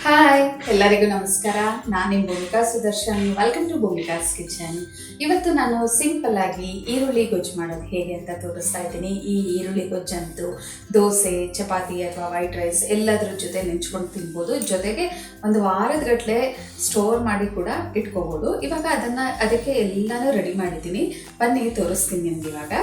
Hi ಎಲ್ಲರಿಗೂ ನಮಸ್ಕಾರ. ನಾನು ನಿಮ್ಮ Bhoomika Sudarshan. Welcome to Bhoomika's kitchen. ಇವತ್ತು ನಾನು ಸಿಂಪಲ್ ಆಗಿ ಈರುಳ್ಳಿ ಗೊಜ್ಜು ಮಾಡೋದು ಹೇಗೆ ಅಂತ ತೋರಿಸ್ತಾ ಇದ್ದೀನಿ. ಈ ಈರುಳ್ಳಿ ಗೊಜ್ಜಂತೂ ದೋಸೆ, ಚಪಾತಿ ಅಥವಾ ವೈಟ್ ರೈಸ್ ಎಲ್ಲದರ ಜೊತೆ ನೆಂಚ್ಕೊಂಡು ತಿನ್ಬೋದು. ಜೊತೆಗೆ ಒಂದು ವಾರದಗಟ್ಟಲೆ ಸ್ಟೋರ್ ಮಾಡಿ ಕೂಡ ಇಟ್ಕೋಬೋದು. ಇವಾಗ ಅದಕ್ಕೆ ಎಲ್ಲನೂ ರೆಡಿ ಮಾಡಿದ್ದೀನಿ. ಬನ್ನಿ ತೋರಿಸ್ತೀನಿ ನಿಮ್ಗೆ. ಇವಾಗ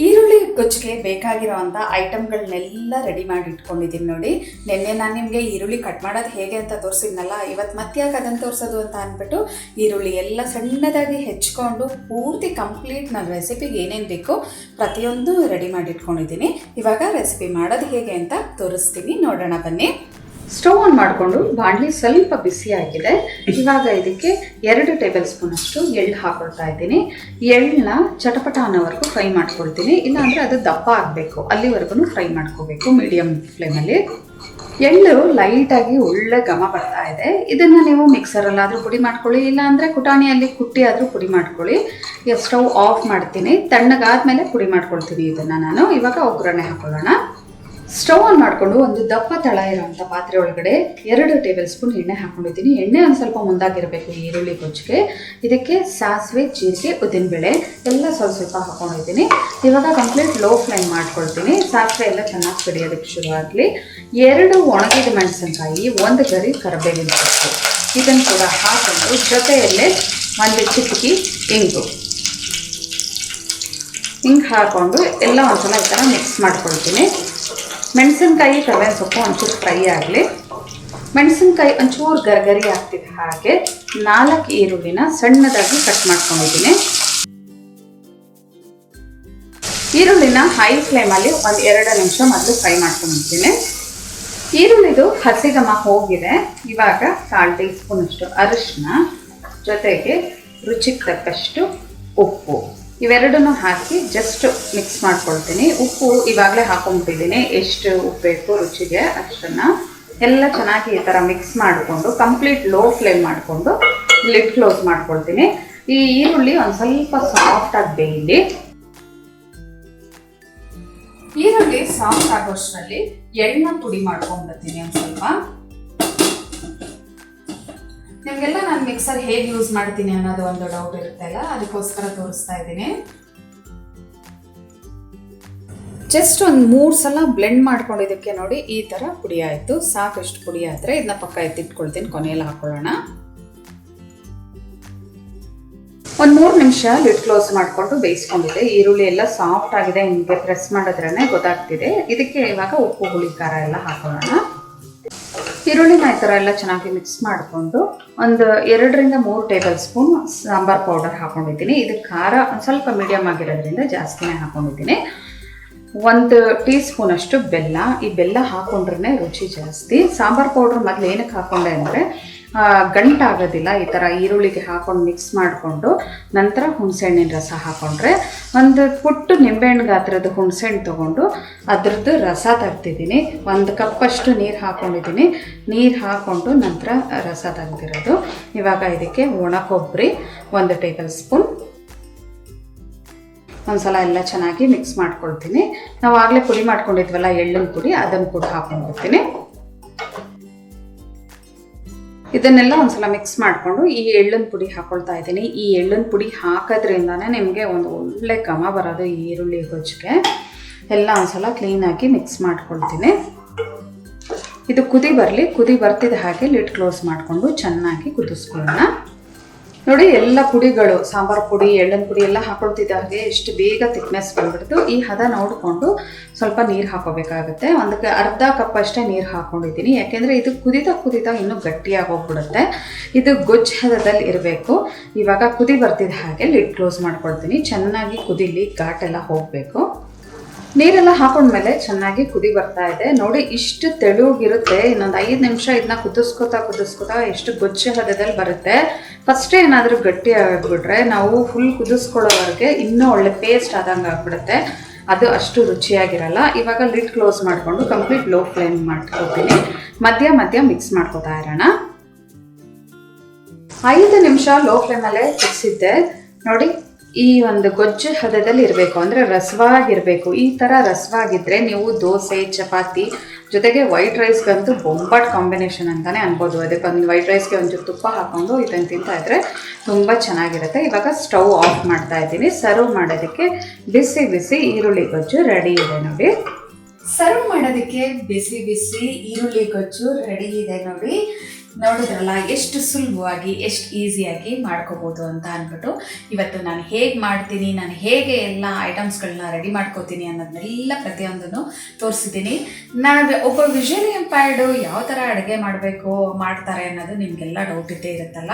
ಈರುಳ್ಳಿ ಗೊಜ್ಜಿಗೆ ಬೇಕಾಗಿರೋವಂಥ ಐಟಮ್ಗಳನ್ನೆಲ್ಲ ರೆಡಿ ಮಾಡಿ ಇಟ್ಕೊಂಡಿದ್ದೀನಿ ನೋಡಿ. ನಿನ್ನೆ ನಾನು ನಿಮಗೆ ಈರುಳ್ಳಿ ಕಟ್ ಮಾಡೋದು ಹೇಗೆ ಅಂತ ತೋರಿಸಿದ್ನಲ್ಲ, ಇವತ್ತು ಮತ್ತೆ ಯಾಕೆ ಅದನ್ನು ತೋರಿಸೋದು ಅಂತ ಅಂದ್ಬಿಟ್ಟು ಈರುಳ್ಳಿ ಎಲ್ಲ ಸಣ್ಣದಾಗಿ ಹೆಚ್ಕೊಂಡು ಪೂರ್ತಿ ಕಂಪ್ಲೀಟ್ ನನ್ನ ರೆಸಿಪಿಗೆ ಏನೇನು ಬೇಕೋ ಪ್ರತಿಯೊಂದು ರೆಡಿ ಮಾಡಿ ಇಟ್ಕೊಂಡಿದ್ದೀನಿ. ಇವಾಗ ರೆಸಿಪಿ ಮಾಡೋದು ಹೇಗೆ ಅಂತ ತೋರಿಸ್ತೀನಿ, ನೋಡೋಣ ಬನ್ನಿ. ಸ್ಟವ್ ಆನ್ ಮಾಡಿಕೊಂಡು ಬಾಣಲಿ ಸ್ವಲ್ಪ ಬಿಸಿ ಆಗಿದೆ. ಇವಾಗ ಇದಕ್ಕೆ 2 ಟೇಬಲ್ ಸ್ಪೂನ್ ಅಷ್ಟು ಎಳ್ಳು ಹಾಕೊಳ್ತಾ ಇದ್ದೀನಿ. ಎಳ್ಳನ್ನ ಚಟಪಟ ಅನ್ನೋವರೆಗೂ ಫ್ರೈ ಮಾಡ್ಕೊಳ್ತೀನಿ. ಇಲ್ಲಾಂದರೆ ಅದು ದಪ್ಪ ಆಗಬೇಕು, ಅಲ್ಲಿವರೆಗೂ ಫ್ರೈ ಮಾಡ್ಕೋಬೇಕು ಮೀಡಿಯಮ್ ಫ್ಲೇಮಲ್ಲಿ. ಎಳ್ಳು ಲೈಟಾಗಿ ಒಳ್ಳೆ ಘಮ ಬರ್ತಾ ಇದೆ. ಇದನ್ನು ನೀವು ಮಿಕ್ಸರಲ್ಲಾದರೂ ಪುಡಿ ಮಾಡ್ಕೊಳ್ಳಿ, ಇಲ್ಲಾಂದರೆ ಕುಟಾಣಿಯಲ್ಲಿ ಕುಟ್ಟಿ ಆದರೂ ಪುಡಿ ಮಾಡ್ಕೊಳ್ಳಿ. ಸ್ಟವ್ ಆಫ್ ಮಾಡ್ತೀನಿ. ತಣ್ಣಗಾದ್ಮೇಲೆ ಪುಡಿ ಮಾಡ್ಕೊಳ್ತೀನಿ ಇದನ್ನು ನಾನು. ಇವಾಗ ಒಗ್ಗರಣೆ ಹಾಕೊಳ್ಳೋಣ. ಸ್ಟವ್ ಆನ್ ಮಾಡಿಕೊಂಡು ಒಂದು ದಪ್ಪ ತಳ ಇರೋಂಥ ಪಾತ್ರೆ ಒಳಗಡೆ 2 ಟೇಬಲ್ ಸ್ಪೂನ್ ಎಣ್ಣೆ ಹಾಕೊಂಡಿದ್ದೀನಿ. ಎಣ್ಣೆ ಒಂದು ಸ್ವಲ್ಪ ಮುಂದಾಗಿರಬೇಕು ಈರುಳ್ಳಿ ಗೊಜ್ಜಿಗೆ. ಇದಕ್ಕೆ ಸಾಸಿವೆ, ಜೀರಿಗೆ, ಉದ್ದಿನಬೇಳೆ ಎಲ್ಲ ಸ್ವಲ್ಪ ಹಾಕೊಂಡಿದ್ದೀನಿ. ಇವಾಗ ಕಂಪ್ಲೀಟ್ ಲೋ ಫ್ಲೇಮ್ ಮಾಡ್ಕೊಳ್ತೀನಿ. ಸಾಸಿವೆ ಎಲ್ಲ ಚೆನ್ನಾಗಿ ಕಡಿಯೋದಕ್ಕೆ ಶುರುವಾಗಲಿ. 2 ಒಣಗಿದ ಮೆಣಸಿನಕಾಯಿ, 1 ಗರಿ ಕರಿಬೇವಿನ ಸೊಪ್ಪು ಇದನ್ನು ಕೂಡ ಹಾಕೊಂಡು ಜೊತೆಯಲ್ಲೇ 1 ಚಿಟಿಕೆ ಹಿಂಗೆ ಹಾಕ್ಕೊಂಡು ಎಲ್ಲ ಒಂದ್ಸಲ ಈ ಥರ ಮಿಕ್ಸ್ ಮಾಡ್ಕೊಳ್ತೀನಿ. ಮೆಣಸಿನ್ಕಾಯಿ, ಕರಿಬೇವಿನ ಸೊಪ್ಪು ಒಂಚೂರು ಫ್ರೈ ಆಗಲಿ. ಮೆಣಸಿನ್ಕಾಯಿ ಒಂಚೂರು ಗರಿ ಆಗ್ತಿದೆ. ಹಾಗೆ 4 ಈರುಳ್ಳಿನ ಸಣ್ಣದಾಗಿ ಕಟ್ ಮಾಡ್ಕೊಂಡಿದ್ದೀನಿ. ಈರುಳ್ಳಿನ ಹೈ ಫ್ಲೇಮಲ್ಲಿ 1-2 ನಿಮಿಷ ಮೊದಲು ಫ್ರೈ ಮಾಡ್ಕೊಂಡಿದ್ದೀನಿ. ಈರುಳ್ಳಿದು ಹಸಿಗಮ ಹೋಗಿದೆ. ಇವಾಗ 1/4 ಟೀ ಸ್ಪೂನ್ ಅಷ್ಟು ಅರಿಶಿನ, ಜೊತೆಗೆ ರುಚಿಗೆ ತಕ್ಕಷ್ಟು ಉಪ್ಪು ಇವೆರಡನ್ನು ಹಾಕಿ ಜಸ್ಟ್ ಮಿಕ್ಸ್ ಮಾಡ್ಕೊಳ್ತೀನಿ. ಉಪ್ಪು ಇವಾಗಲೇ ಹಾಕೊಂಡ್ಬಿಟ್ಟಿದ್ದೀನಿ. ಎಷ್ಟು ಉಪ್ಪು ಬೇಕು ರುಚಿಗೆ ಅಷ್ಟನ್ನು ಎಲ್ಲ ಚೆನ್ನಾಗಿ ಈ ಥರ ಮಿಕ್ಸ್ ಮಾಡಿಕೊಂಡು ಕಂಪ್ಲೀಟ್ ಲೋ ಫ್ಲೇಮ್ ಮಾಡಿಕೊಂಡು ಲಿಡ್ ಕ್ಲೋಸ್ ಮಾಡ್ಕೊಳ್ತೀನಿ. ಈ ಈರುಳ್ಳಿ ಒಂದು ಸ್ವಲ್ಪ ಸಾಫ್ಟಾಗಿ ಬೇಯಲಿ. ಈರುಳ್ಳಿ ಸಾಫ್ಟ್ ಆಗೋಷ್ಟರಲ್ಲಿ ಎಳ್ಳನ್ನ ಪುಡಿ ಮಾಡ್ಕೊಂಡ್ಬರ್ತೀನಿ ಒಂದು ಸ್ವಲ್ಪ. ನಿಮಗೆಲ್ಲ ನಾನು ಮಿಕ್ಸರ್ ಹೇಗೆ ಯೂಸ್ ಮಾಡ್ತೀನಿ ಅನ್ನೋದು ಒಂದು ಡೌಟ್ ಇರುತ್ತಲ್ಲ, ಅದಕ್ಕೋಸ್ಕರ ತೋರಿಸ್ತಾ ಇದ್ದೀನಿ. ಜಸ್ಟ್ ಒಂದು 3 ಸಲ ಬ್ಲೆಂಡ್ ಮಾಡ್ಕೊಂಡಿದ್ದಕ್ಕೆ ನೋಡಿ ಈ ಥರ ಪುಡಿ ಆಯಿತು. ಸಾಕಷ್ಟು ಪುಡಿ ಆದರೆ ಇದನ್ನ ಪಕ್ಕ ಎತ್ತಿಟ್ಕೊಳ್ತೀನಿ, ಕೊನೆಯಲ್ಲಿ ಹಾಕೊಳ್ಳೋಣ. ಒಂದು 3 ನಿಮಿಷ ಲಿಡ್ ಕ್ಲೋಸ್ ಮಾಡಿಕೊಂಡು ಬೇಯಿಸ್ಕೊಂಡಿದೆ. ಈರುಳ್ಳಿ ಎಲ್ಲ ಸಾಫ್ಟ್ ಆಗಿದೆ, ಹಿಂಗೆ ಪ್ರೆಸ್ ಮಾಡಿದ್ರೇ ಗೊತ್ತಾಗ್ತಿದೆ. ಇದಕ್ಕೆ ಇವಾಗ ಉಪ್ಪು, ಹುಳಿ, ಖಾರ ಎಲ್ಲ ಹಾಕೊಳ್ಳೋಣ. ಈರುಳ್ಳಿನ ಈ ಥರ ಎಲ್ಲ ಚೆನ್ನಾಗಿ ಮಿಕ್ಸ್ ಮಾಡಿಕೊಂಡು ಒಂದು 2-3 ಟೇಬಲ್ ಸ್ಪೂನ್ ಸಾಂಬಾರ್ ಪೌಡರ್ ಹಾಕೊಂಡಿದ್ದೀನಿ. ಇದು ಖಾರ ಒಂದು ಸ್ವಲ್ಪ ಮೀಡಿಯಮ್ ಆಗಿರೋದ್ರಿಂದ ಜಾಸ್ತಿನೇ ಹಾಕೊಂಡಿದ್ದೀನಿ. 1 ಟೀ ಸ್ಪೂನ್ ಅಷ್ಟು ಬೆಲ್ಲ. ಈ ಬೆಲ್ಲ ಹಾಕೊಂಡ್ರೆ ರುಚಿ ಜಾಸ್ತಿ. ಸಾಂಬಾರ್ ಪೌಡ್ರ್ ಮೊದಲು ಏನಕ್ಕೆ ಹಾಕೊಂಡೆ ಅಂದರೆ ಗಂಟಾಗೋದಿಲ್ಲ. ಈ ಥರ ಈರುಳ್ಳಿಗೆ ಹಾಕೊಂಡು ಮಿಕ್ಸ್ ಮಾಡಿಕೊಂಡು ನಂತರ ಹುಣಸೆಹಣ್ಣಿನ ರಸ ಹಾಕೊಂಡ್ರೆ, ಒಂದು ಪುಟ್ಟು ನಿಂಬೆಹಣ್ಣು ಗಾತ್ರದ ಹುಣಸೆಹಣ್ಣು ತೊಗೊಂಡು ಅದ್ರದ್ದು ರಸ ತೆಗ್ದಿದ್ದೀನಿ. 1 ಕಪ್ಪಷ್ಟು ನೀರು ಹಾಕ್ಕೊಂಡಿದ್ದೀನಿ. ನೀರು ಹಾಕ್ಕೊಂಡು ನಂತರ ರಸ ತೆಗ್ದಿರೋದು. ಇವಾಗ ಇದಕ್ಕೆ ಒಣ ಕೊಬ್ಬರಿ 1 ಟೇಬಲ್ ಸ್ಪೂನ್ ಒಂದ್ಸಲ ಎಲ್ಲ ಚೆನ್ನಾಗಿ ಮಿಕ್ಸ್ ಮಾಡ್ಕೊಳ್ತೀನಿ. ನಾವು ಆಗಲೇ ಪುಡಿ ಮಾಡ್ಕೊಂಡಿದ್ವಲ್ಲ ಎಳ್ಳಿನ ಪುಡಿ, ಅದನ್ನು ಕೂಡ ಹಾಕೊಂಡ್ಬಿಡ್ತೀನಿ. ಇದನ್ನೆಲ್ಲ ಒಂದ್ಸಲ ಮಿಕ್ಸ್ ಮಾಡಿಕೊಂಡು ಈ ಎಳ್ಳಿನ ಪುಡಿ ಹಾಕೊಳ್ತಾ ಇದ್ದೀನಿ. ಈ ಎಳ್ಳಿನ ಪುಡಿ ಹಾಕೋದ್ರಿಂದಾನೇ ನಿಮಗೆ ಒಂದು ಒಳ್ಳೆ ಘಮ ಬರೋದು ಈ ಈರುಳ್ಳಿ ಗೊಜ್ಜಿಗೆ. ಎಲ್ಲ ಒಂದ್ಸಲ ಕ್ಲೀನಾಗಿ ಮಿಕ್ಸ್ ಮಾಡ್ಕೊಳ್ತೀನಿ. ಇದು ಕುದಿ ಬರಲಿ. ಕುದಿ ಬರ್ತಿದ್ದ ಹಾಗೆ ಲಿಡ್ ಕ್ಲೋಸ್ ಮಾಡಿಕೊಂಡು ಚೆನ್ನಾಗಿ ಕುದಿಸ್ಕೊಳ್ಳೋಣ. ನೋಡಿ, ಎಲ್ಲ ಪುಡಿಗಳು, ಸಾಂಬಾರು ಪುಡಿ, ಎಳ್ಳಿನ ಪುಡಿ ಎಲ್ಲ ಹಾಕೊಳ್ತಿದ್ದ ಹಾಗೆ ಎಷ್ಟು ಬೇಗ ಥಿಕ್ನೆಸ್ ಬಂದ್ಬಿಡ್ತು. ಈ ಹದ ನೋಡಿಕೊಂಡು ಸ್ವಲ್ಪ ನೀರು ಹಾಕೋಬೇಕಾಗುತ್ತೆ. ಒಂದು ಅರ್ಧ ಕಪ್ ಅಷ್ಟೇ ನೀರು ಹಾಕ್ಕೊಂಡಿದ್ದೀನಿ. ಯಾಕೆಂದರೆ ಇದು ಕುದಿತಾ ಇನ್ನೂ ಗಟ್ಟಿಯಾಗಿ ಹೋಗ್ಬಿಡುತ್ತೆ. ಇದು ಗೊಜ್ಜು ಹದದಲ್ಲಿ ಇರಬೇಕು. ಇವಾಗ ಕುದಿ ಬರ್ತಿದ್ದ ಹಾಗೆ ಲಿಡ್ ಕ್ಲೋಸ್ ಮಾಡ್ಕೊಳ್ತೀನಿ. ಚೆನ್ನಾಗಿ ಕುದಿಲಿ, ಘಾಟೆಲ್ಲ ಹೋಗಬೇಕು. ನೀರೆಲ್ಲ ಹಾಕೊಂಡ್ಮೇಲೆ ಚೆನ್ನಾಗಿ ಕುದಿ ಬರ್ತಾ ಇದೆ ನೋಡಿ. ಇಷ್ಟು ತೆಳುಗಿರುತ್ತೆ. ಇನ್ನೊಂದು 5 ನಿಮಿಷ ಇದನ್ನ ಕುದಿಸ್ಕೋತಾ ಎಷ್ಟು ಗೊಜ್ಜು ಹದದಲ್ಲಿ ಬರುತ್ತೆ. ಫಸ್ಟೇ ಏನಾದರೂ ಗಟ್ಟಿ ಆಗಿಬಿಟ್ರೆ ನಾವು ಫುಲ್ ಕುದಿಸ್ಕೊಳ್ಳೋವರೆಗೆ ಇನ್ನೂ ಒಳ್ಳೆ ಪೇಸ್ಟ್ ಆದಂಗೆ ಆಗಿಬಿಡುತ್ತೆ. ಅದು ಅಷ್ಟು ರುಚಿಯಾಗಿರಲ್ಲ. ಇವಾಗ ಲಿಡ್ ಕ್ಲೋಸ್ ಮಾಡಿಕೊಂಡು ಕಂಪ್ಲೀಟ್ ಲೋ ಫ್ಲೇಮ್ ಮಾಡ್ಕೊಳ್ತೀನಿ. ಮಧ್ಯ ಮಿಕ್ಸ್ ಮಾಡ್ಕೋತಾ ಇರೋಣ. 5 ನಿಮಿಷ ಲೋ ಫ್ಲೇಮಲ್ಲೇ ಕುದಿಸಿದ್ದೆ ನೋಡಿ. ಈ ಒಂದು ಗೊಜ್ಜು ಹದದಲ್ಲಿ ಇರಬೇಕು, ಅಂದರೆ ರಸವಾಗಿರಬೇಕು. ಈ ಥರ ರಸವಾಗಿದ್ದರೆ ನೀವು ದೋಸೆ, ಚಪಾತಿ ಜೊತೆಗೆ ವೈಟ್ ರೈಸ್ಗಂತೂ ಬೊಂಬಾಟ್ ಕಾಂಬಿನೇಷನ್ ಅಂತಲೇ ಅನ್ಬೋದು. ಅದಕ್ಕೊಂದು ವೈಟ್ ರೈಸ್ಗೆ ಒಂಚೂರು ತುಪ್ಪ ಹಾಕ್ಕೊಂಡು ಇದನ್ನು ತಿಂತಾ ಇದ್ದರೆ ತುಂಬ ಚೆನ್ನಾಗಿರುತ್ತೆ. ಇವಾಗ ಸ್ಟವ್ ಆಫ್ ಮಾಡ್ತಾ ಇದ್ದೀನಿ. ಸರ್ವ್ ಮಾಡೋದಕ್ಕೆ ಬಿಸಿ ಬಿಸಿ ಈರುಳ್ಳಿ ಗೊಜ್ಜು ರೆಡಿ ಇದೆ ನೋಡಿ. ಸರ್ವ್ ಮಾಡೋದಕ್ಕೆ ಬಿಸಿ ಬಿಸಿ ಈರುಳ್ಳಿ ಗೊಜ್ಜು ರೆಡಿ ಇದೆ ನೋಡಿ. ನೋಡಿದ್ರಲ್ಲ ಎಷ್ಟು ಸುಲಭವಾಗಿ ಎಷ್ಟು ಈಸಿಯಾಗಿ ಮಾಡ್ಕೋಬೋದು ಅಂತ ಅಂದ್ಬಿಟ್ಟು ಇವತ್ತು ನಾನು ಹೇಗೆ ಮಾಡ್ತೀನಿ, ನಾನು ಹೇಗೆ ಎಲ್ಲ ಐಟಮ್ಸ್ಗಳನ್ನ ರೆಡಿ ಮಾಡ್ಕೋತೀನಿ ಅನ್ನೋದನ್ನೆಲ್ಲ ಪ್ರತಿಯೊಂದನ್ನು ತೋರಿಸಿದ್ದೀನಿ. ನಾನು ಒಬ್ಬ ವಿಷುವಲಿ ಇಂಪೈರ್ಡು ಯಾವ ಥರ ಅಡುಗೆ ಮಾಡಬೇಕು ಮಾಡ್ತಾರೆ ಅನ್ನೋದು ನಿಮಗೆಲ್ಲ ಡೌಟ್ ಇದ್ದೇ ಇರುತ್ತಲ್ಲ,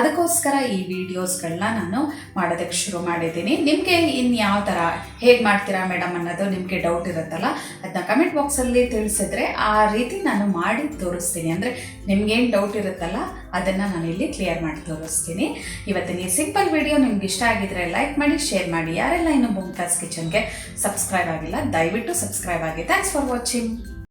ಅದಕ್ಕೋಸ್ಕರ ಈ ವಿಡಿಯೋಸ್ಗಳನ್ನ ನಾನು ಮಾಡೋದಕ್ಕೆ ಶುರು ಮಾಡಿದ್ದೀನಿ. ನಿಮಗೆ ಇನ್ನು ಯಾವ ಥರ ಹೇಗೆ ಮಾಡ್ತೀರಾ ಮೇಡಮ್ ಅನ್ನೋದು ನಿಮಗೆ ಡೌಟ್ ಇರುತ್ತಲ್ಲ, ಅದನ್ನ ಕಮೆಂಟ್ ಬಾಕ್ಸಲ್ಲಿ ತಿಳಿಸಿದ್ರೆ ಆ ರೀತಿ ನಾನು ಮಾಡಿ ತೋರಿಸ್ತೀನಿ. ಅಂದರೆ ನಿಮ್ಗೇನು ಡೌಟ್ ಇರುತ್ತಲ್ಲ ಅದನ್ನು ನಾನು ಇಲ್ಲಿ ಕ್ಲಿಯರ್ ಮಾಡಿ ತೋರಿಸ್ತೀನಿ. ಇವತ್ತಿನ ಈ ಸಿಂಪಲ್ ವಿಡಿಯೋ ನಿಮ್ಗೆ ಇಷ್ಟ ಆಗಿದ್ರೆ ಲೈಕ್ ಮಾಡಿ, ಶೇರ್ ಮಾಡಿ. ಯಾರೆಲ್ಲ ಇನ್ನೂ ಭೂಮಿಕಾಸ್ ಕಿಚನ್ಗೆ ಸಬ್ಸ್ಕ್ರೈಬ್ ಆಗಿಲ್ಲ ದಯವಿಟ್ಟು ಸಬ್ಸ್ಕ್ರೈಬ್ ಆಗಿ. Thanks for watching.